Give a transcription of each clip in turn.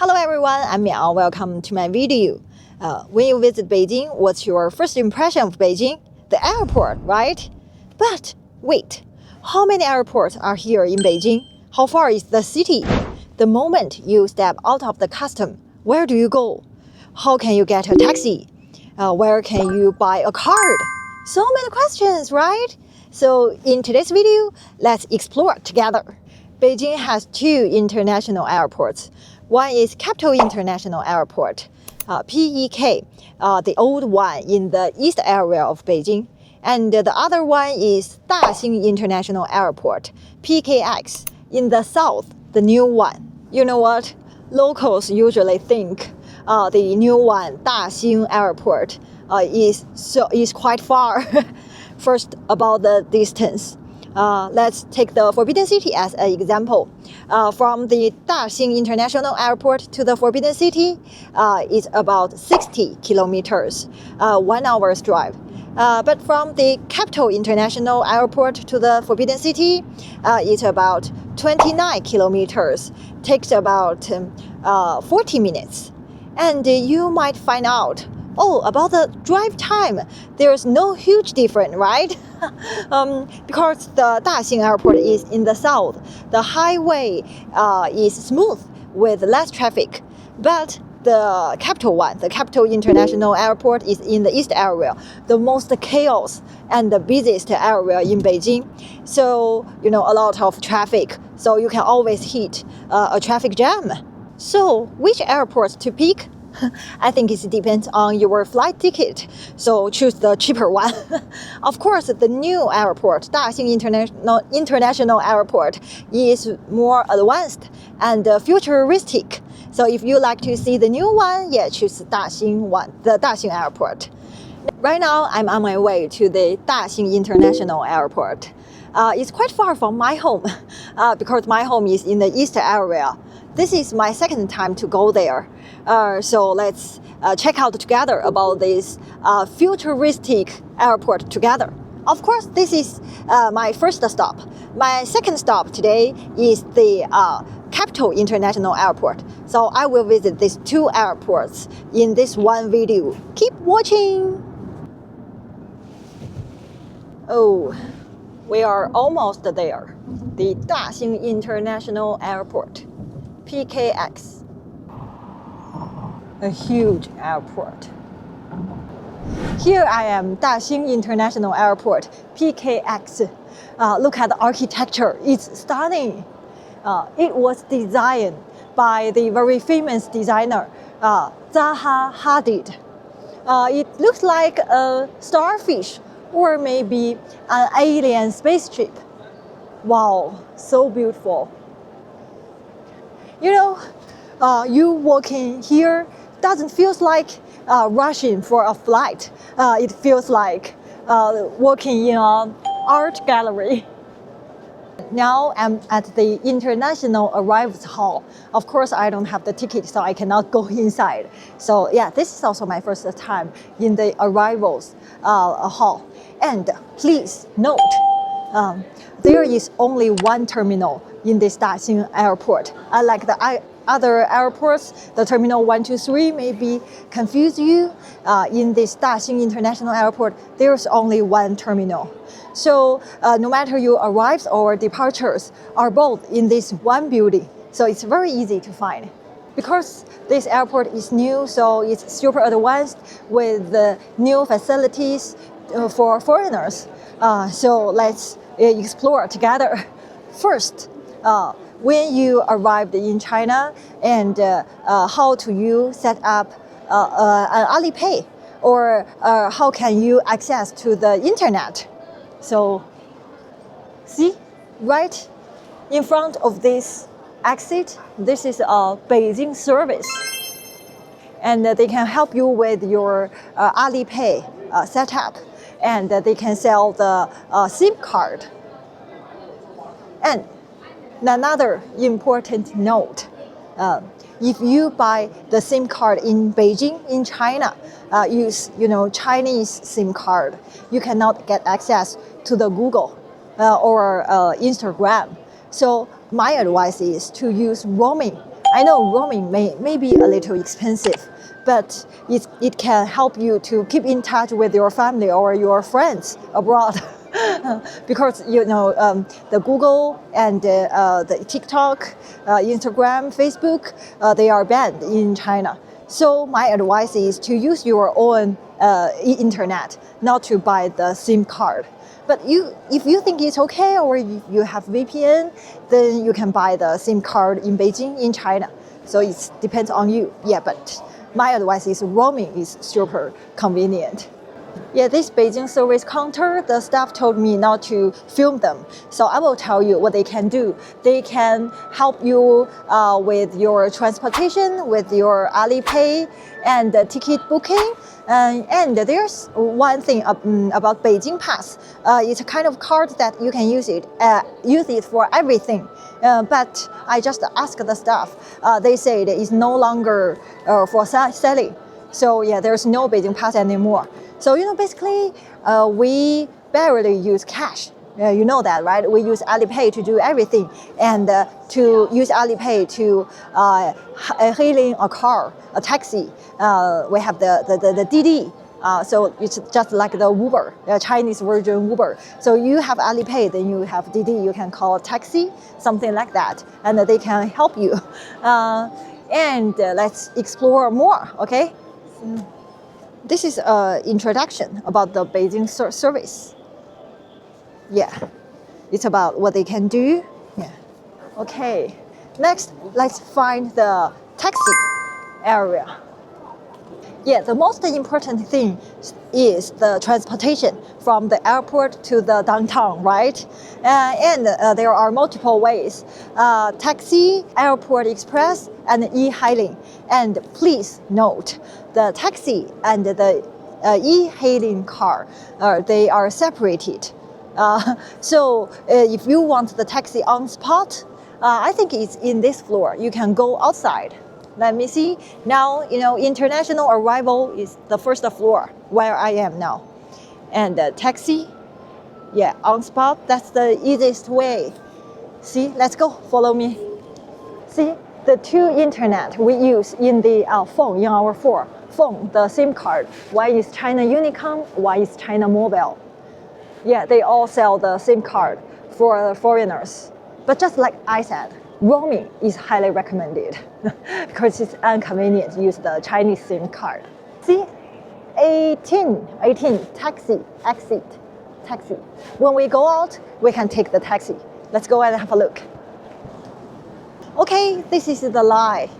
Hello everyone, I'm Miao. Welcome to my video. When you visit Beijing, what's your first impression of Beijing? The airport, right? But wait, how many airports are here in Beijing? How far is the city? The moment you step out of the custom, where do you go? How can you get a taxi? Where can you buy a card? So many questions, right? So in today's video, let's explore together. Beijing has two international airports. One is Capital International Airport, PEK, the old one in the east area of Beijing. And the other one is Daxing International Airport, PKX, in the south, the new one. You know what? Locals usually think the new one, Daxing Airport, is quite far. First, about the distance. Let's take the Forbidden City as an example. From the Daxing International Airport to the Forbidden City, it's about 60 kilometers, 1 hour's drive. But from the Capital International Airport to the Forbidden City, it's about 29 kilometers, takes about 40 minutes. And you might find out, about the drive time, there's no huge difference, right? Because the Daxing Airport is in the south, the highway is smooth with less traffic. But the capital one, the Capital International Airport, is in the east area, the most chaos and the busiest area in Beijing. So, a lot of traffic. So you can always hit a traffic jam. So which airport to pick? I think it depends on your flight ticket, so choose the cheaper one. Of course, the new airport, Daxing International Airport, is more advanced and futuristic. So if you like to see the new one, choose the Daxing Airport. Right now, I'm on my way to the Daxing International Airport. It's quite far from my home because my home is in the east area. This is my second time to go there. So let's check out together about this futuristic airport together. Of course, this is my first stop. My second stop today is the Capital International Airport. So I will visit these two airports in this one video. Keep watching! Oh, we are almost there. The Daxing International Airport, PKX. A huge airport. Here I am, Daxing International Airport, PKX. Look at the architecture, it's stunning. It was designed by the very famous designer, Zaha Hadid. It looks like a starfish or maybe an alien spaceship. Wow, so beautiful. You walking here doesn't feel like rushing for a flight. It feels like walking in an art gallery. Now I'm at the International Arrivals Hall. Of course, I don't have the ticket, so I cannot go inside. So this is also my first time in the Arrivals Hall. And please note, there is only one terminal in this Daxing Airport. Unlike the other airports, the terminal 1, 2, 3 maybe confuse you. In this Daxing International Airport, there's only one terminal. So no matter your arrivals or departures are both in this one building. So it's very easy to find. Because this airport is new, so it's super advanced with the new facilities for foreigners. So let's explore together. First, when you arrived in China and how do you set up an Alipay, or how can you access to the internet? So see, right in front of this exit, this is a Beijing service, and they can help you with your Alipay setup, and they can sell the SIM card. And another important note, if you buy the SIM card in Beijing, in China, use Chinese SIM card, you cannot get access to the Google or Instagram. So my advice is to use roaming. I know roaming may be a little expensive, but it can help you to keep in touch with your family or your friends abroad. Because the Google and the TikTok, Instagram, Facebook, they are banned in China. So my advice is to use your own internet, not to buy the SIM card. But if you think it's okay, or you have VPN, then you can buy the SIM card in Beijing, in China. So it depends on you. Yeah, but my advice is roaming is super convenient. Yeah, this Beijing service counter, the staff told me not to film them. So I will tell you what they can do. They can help you with your transportation, with your Alipay and ticket booking. And there's one thing about Beijing Pass. It's a kind of card that you can use it for everything. But I just asked the staff. They said it's no longer for selling. So yeah, there's no Beijing Pass anymore. So basically, we barely use cash. You know that, right? We use Alipay to do everything, and to use Alipay to hailing a car, a taxi. We have the Didi. So it's just like the Uber, the Chinese version Uber. So you have Alipay, then you have Didi. You can call a taxi, something like that, and they can help you. And let's explore more, okay? This is an introduction about the Beijing service. Yeah, it's about what they can do. Yeah. Okay, next let's find the taxi area. Yeah, the most important thing is the transportation from the airport to the downtown, right? And there are multiple ways: taxi, airport express, and e-hailing. And please note, the taxi and the e-hailing car, they are separated. So if you want the taxi on spot, I think it's in this floor. You can go outside. Let me see. Now, international arrival is the first floor where I am now. And taxi, yeah, on spot, that's the easiest way. See, let's go, follow me. See, the two internet we use in the phone, in our phone, the SIM card. One is China Unicom, one is China Mobile. Yeah, they all sell the SIM card for foreigners. But just like I said, roaming is highly recommended because it's inconvenient to use the Chinese SIM card. See, 18, taxi, exit, taxi. When we go out, we can take the taxi. Let's go and have a look. Okay, this is the line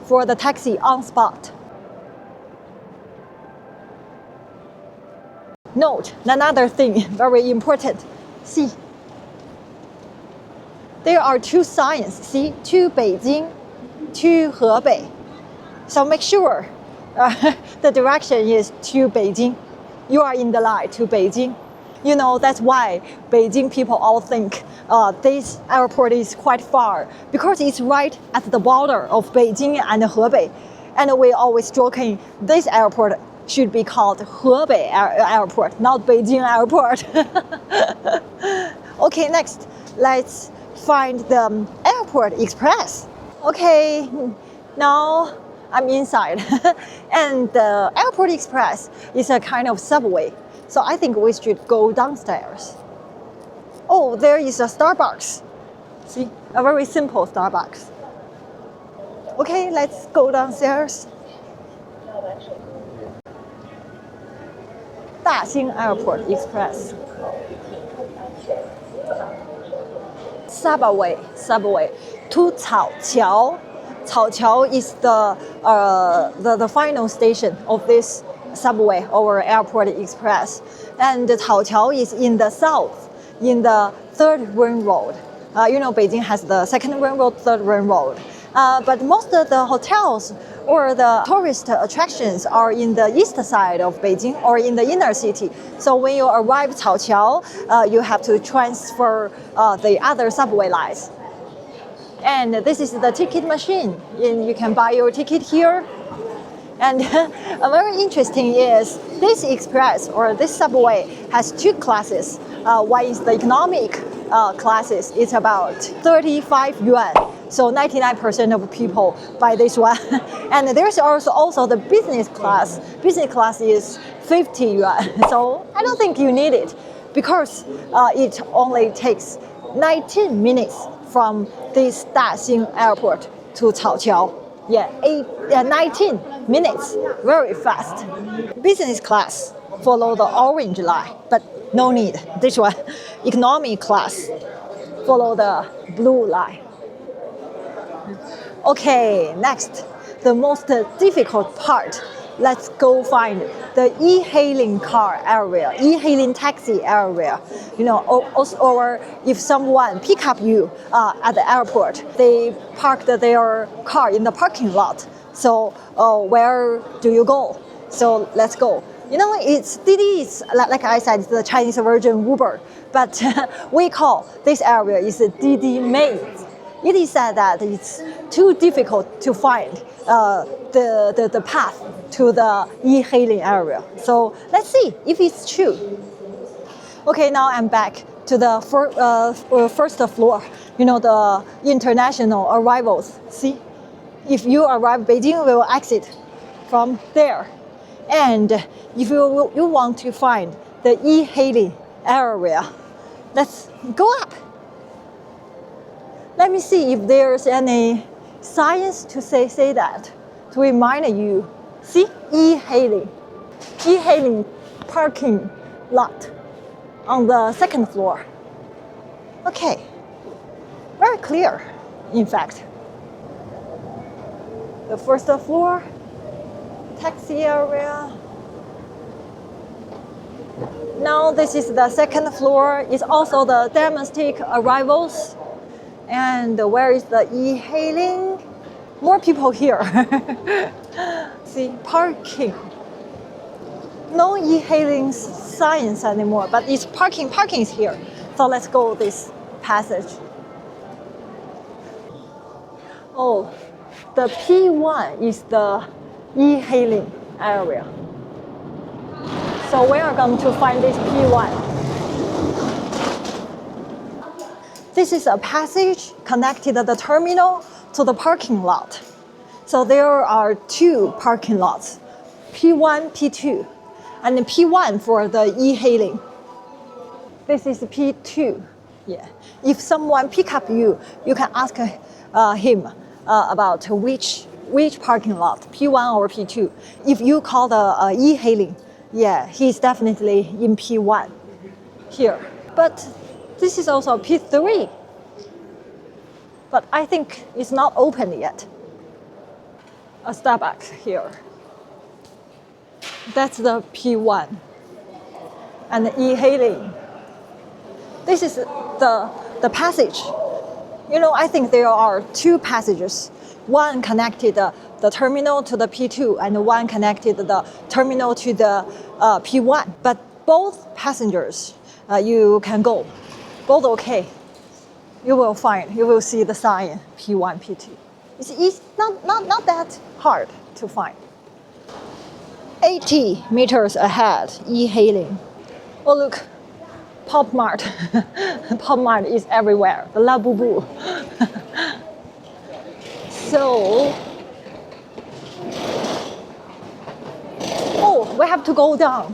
for the taxi on spot. Note another thing, very important. See, there are two signs, see, to Beijing, to Hebei. So make sure the direction is to Beijing. You are in the line to Beijing. That's why Beijing people all think this airport is quite far, because it's right at the border of Beijing and Hebei. And we always joking, this airport should be called Hebei Airport, not Beijing Airport. Okay, next, let's find the Airport Express. Okay, now I'm inside. And the Airport Express is a kind of subway. So I think we should go downstairs. Oh, there is a Starbucks. See, a very simple Starbucks. Okay, let's go downstairs. Daxing Airport Express. Subway to Caoqiao. Caoqiao is the final station of this subway or Airport Express. And Caoqiao is in the south, in the third ring road. Beijing has the second ring road, third ring road. But most of the hotels or the tourist attractions are in the east side of Beijing or in the inner city. So when you arrive at Caoqiao, you have to transfer the other subway lines. And this is the ticket machine. You can buy your ticket here. And very interesting is this express or this subway has two classes. One is the economic classes. It's about 35 yuan. So 99% of people buy this one. And there's also the business class. Business class is 50 yuan. So I don't think you need it because it only takes 19 minutes from this Daxing Airport to Caoqiao. Yeah, 19 minutes, very fast. Business class follow the orange line, but no need. This one, economy class, follow the blue line. Okay, next, the most difficult part. Let's go find the e-hailing car area, e-hailing taxi area. Or if someone pick up you at the airport, they parked their car in the parking lot. So where do you go? So let's go. It's Didi is, like I said, it's the Chinese version Uber, but we call this area is Didi Maze. It is said that it's too difficult to find the path to the e-hailing area. So let's see if it's true. Okay, now I'm back to the first floor. The international arrivals. See, if you arrive Beijing, we will exit from there. And if you want to find the e-hailing area, let's go up. Let me see if there's any science to say that, to remind you. See, e-hailing parking lot on the second floor. Okay, very clear, in fact. The first floor, taxi area. Now this is the second floor. It's also the domestic arrivals. And where is the e-hailing? More people here. See, parking. No e-hailing signs anymore, but it's parking. Parking is here. So let's go this passage. Oh, the P1 is the e-hailing area. So we are going to find this P1. This is a passage connected the terminal to the parking lot. So there are two parking lots, P1, P2, and P1 for the e-hailing. This is P2. Yeah. If someone pick up you, you can ask him about which parking lot, P1 or P2. If you call the e-hailing, yeah, he's definitely in P1 here. But this is also P3, but I think it's not open yet. A Starbucks here. That's the P1 and the e-hailing. This is the passage. I think there are two passages. One connected the terminal to the P2 and one connected the terminal to the P1. But both passengers, you can go. Both okay. You will see the sign P1, P2. It's not that hard to find. 80 meters ahead, e-hailing. Oh look, Pop Mart. Pop Mart is everywhere. The La Boo. So, we have to go down.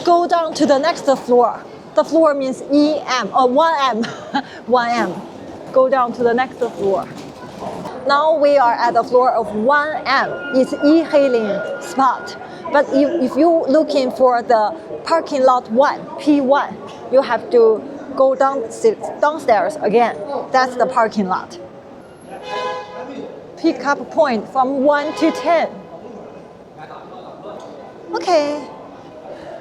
Go down to the next floor. The floor means EM, or 1M. 1M. Go down to the next floor. Now we are at the floor of 1M. It's e-hailing spot. But if you're looking for the parking lot 1, P1, you have to go downstairs again. That's the parking lot. Pick up point from 1 to 10. Okay.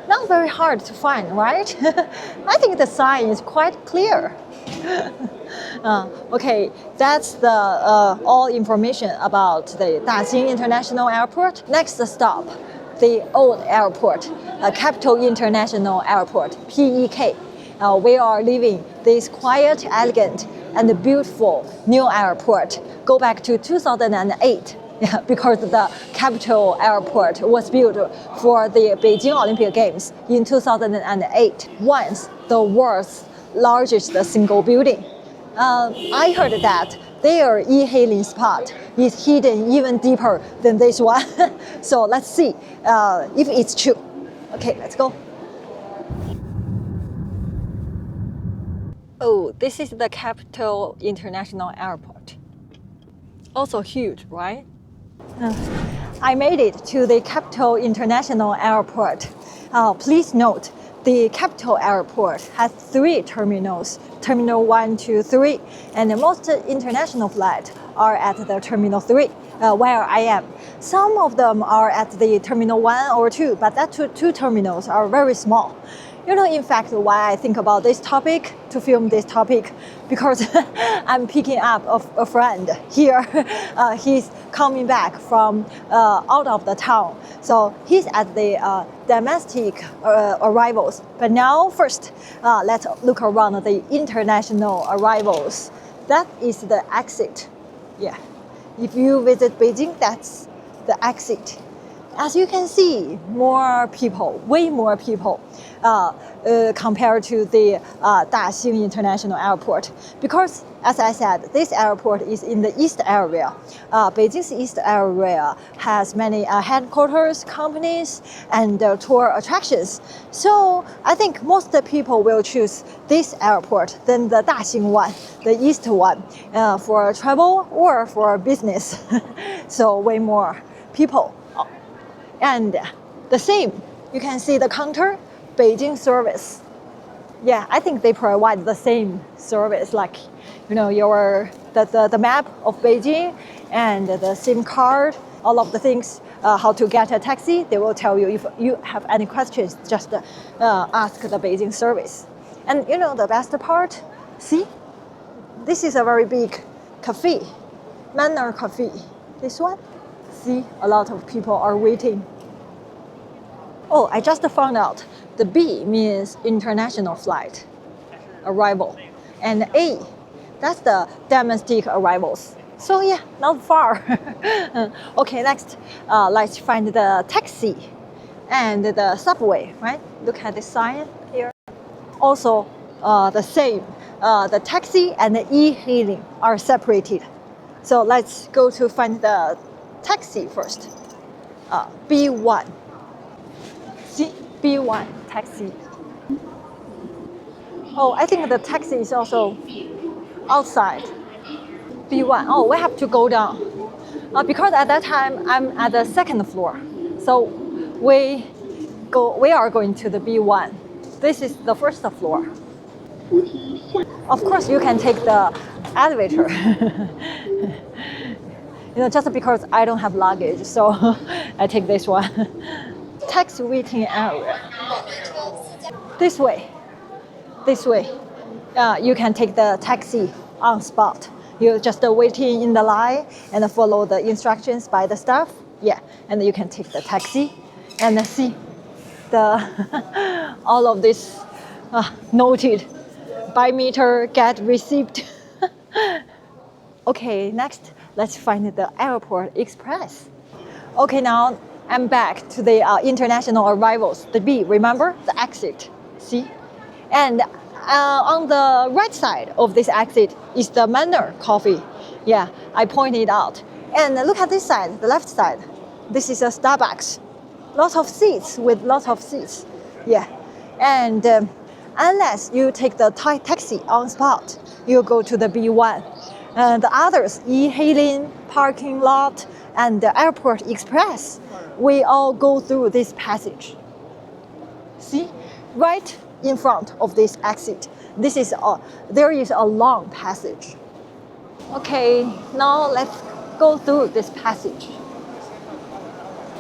Not very hard to find, right? I think the sign is quite clear. Okay, that's the all information about the Daxing International Airport. Next stop, the old airport, Capital International Airport, PEK. We are leaving this quiet, elegant, and beautiful new airport. Go back to 2008. Yeah, because the Capital Airport was built for the Beijing Olympic Games in 2008. Once the world's largest single building. I heard that their e-hailing spot is hidden even deeper than this one. So let's see if it's true. Okay, let's go. Oh, this is the Capital International Airport. Also huge, right? I made it to the Capital International Airport. Please note, the Capital Airport has 3 terminals, Terminal 1, 2, 3, and most international flights are at the Terminal 3, where I am. Some of them are at the Terminal 1 or 2, but that two terminals are very small. You know, in fact, why I think about this topic, to film this topic, because I'm picking up a friend here. He's coming back from out of the town. So he's at the domestic arrivals. But now first, let's look around the international arrivals. That is the exit. Yeah. If you visit Beijing, that's the exit. As you can see, more people, way more people compared to the Daxing International Airport. Because, as I said, this airport is in the east area. Beijing's east area has many headquarters, companies, and tour attractions. So I think most people will choose this airport than the Daxing one, the east one, for travel or for business. So way more people. And the same, you can see the counter, Beijing service. Yeah, I think they provide the same service, like, you know, the map of Beijing and the SIM card, all of the things, how to get a taxi. They will tell you. If you have any questions, just ask the Beijing service. And you know the best part? See, this is a very big cafe, Manner Cafe. This one. See, a lot of people are waiting. Oh, I just found out the B means international flight arrival, and A, that's the domestic arrivals. So yeah, not far. Okay, next, let's find the taxi and the subway, right? Look at the sign here. Also, the same, the taxi and the e-hailing are separated. So let's go to find the taxi first. B1. See, B1 taxi. Oh, I think the taxi is also outside. B1. Oh, we have to go down. Because at that time I'm at the 2nd floor. So we are going to the B1. This is the 1st floor. Of course, you can take the elevator. You know, just because I don't have luggage, so I take this one. Taxi waiting area. This way. You can take the taxi on spot. You just waiting in the line and follow the instructions by the staff. Yeah, and you can take the taxi and see the all of this noted. By meter, get receipt. Okay, next, let's find the Airport Express. Okay, now I'm back to the international arrivals, the B, remember? The exit, see? And on the right side of this exit is the Manner Coffee. Yeah, I pointed out. And look at this side, the left side. This is a Starbucks. Lots of seats. Yeah, and unless you take the taxi on spot, you go to the B1. The others, e-hailing, parking lot, and the Airport Express, we all go through this passage. See, right in front of this exit, there is a long passage. Okay, now let's go through this passage.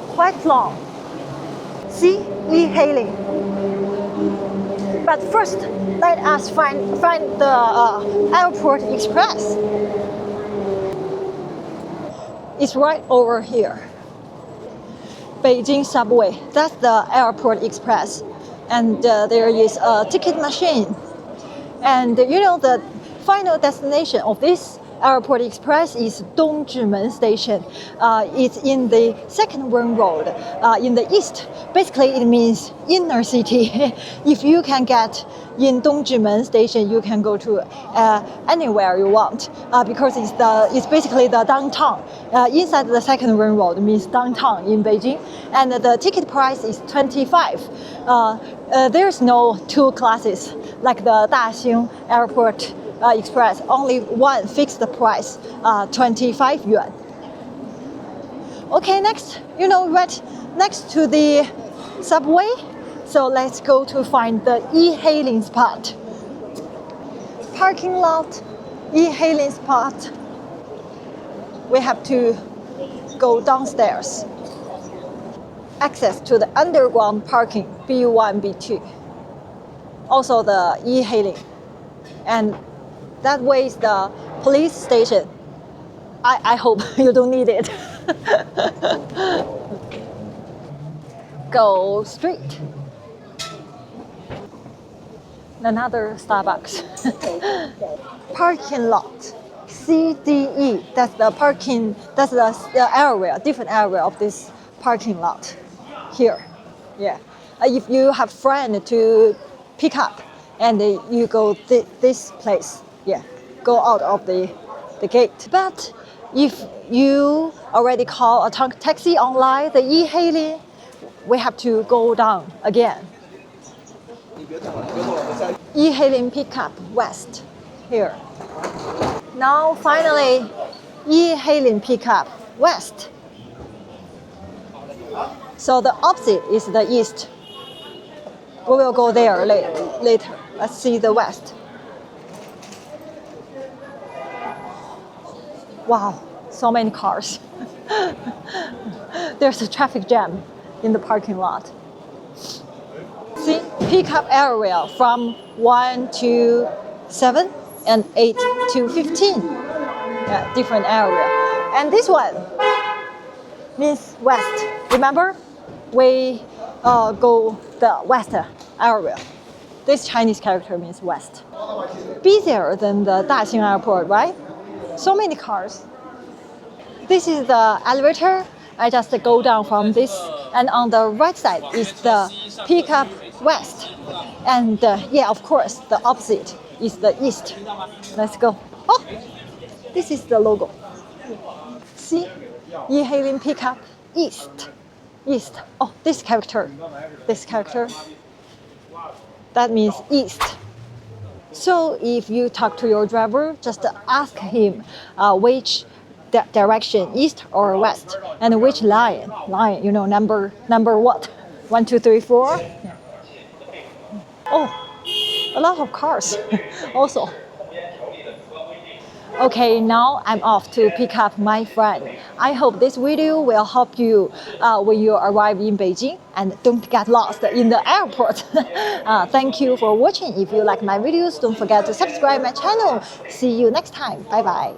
Quite long. See, e-hailing. But first, let us find the Airport Express. It's right over here. Beijing subway, that's the Airport Express. And there is a ticket machine. And you know the final destination of this Airport Express is Dongzhimen Station. It's in the second Ring Road in the east. Basically, it means inner city. If you can get in Dongzhimen Station, you can go to anywhere you want because it's basically the downtown. Inside the second Ring Road means downtown in Beijing, and the ticket price is 25. There's no two classes like the Daxing Airport Express, only one fixed price, 25 yuan. Okay, next, right next to the subway. So let's go to find the e-hailing spot. Parking lot, e-hailing spot. We have to go downstairs. Access to the underground parking, B1, B2. Also the e-hailing. And that way is the police station. I hope you don't need it. Go straight. Another Starbucks. Parking lot. CDE. That's the parking. That's the area, different area of this parking lot. Here, yeah. If you have friend to pick up, and you go this place, yeah, go out of the gate. But if you already call a taxi online, the e-hailing, we have to go down again. E-hailing pickup west, here. Now finally, e-hailing pickup west. So the opposite is the east. We will go there later. Let's see the west. Wow, so many cars. There's a traffic jam in the parking lot. See, pickup area from 1 to 7 and 8 to 15. Yeah, different area. And this one means west. Remember? We go the west area. This Chinese character means west. Busier than the Daxing Airport, right? So many cars. This is the elevator. I just go down from this, and on the right side is the pickup west. And yeah, of course, the opposite is the east. Let's go. Oh, this is the logo. See, e-hailing pickup east. East. Oh, this character. That means east. So if you talk to your driver, just ask him which direction, east or west, and which line, number what? 1, 2, 3, 4. Yeah. Oh, a lot of cars also. Okay, now I'm off to pick up my friend. I hope this video will help you when you arrive in Beijing and don't get lost in the airport. Thank you for watching. If you like my videos, don't forget to subscribe my channel. See you next time. Bye bye.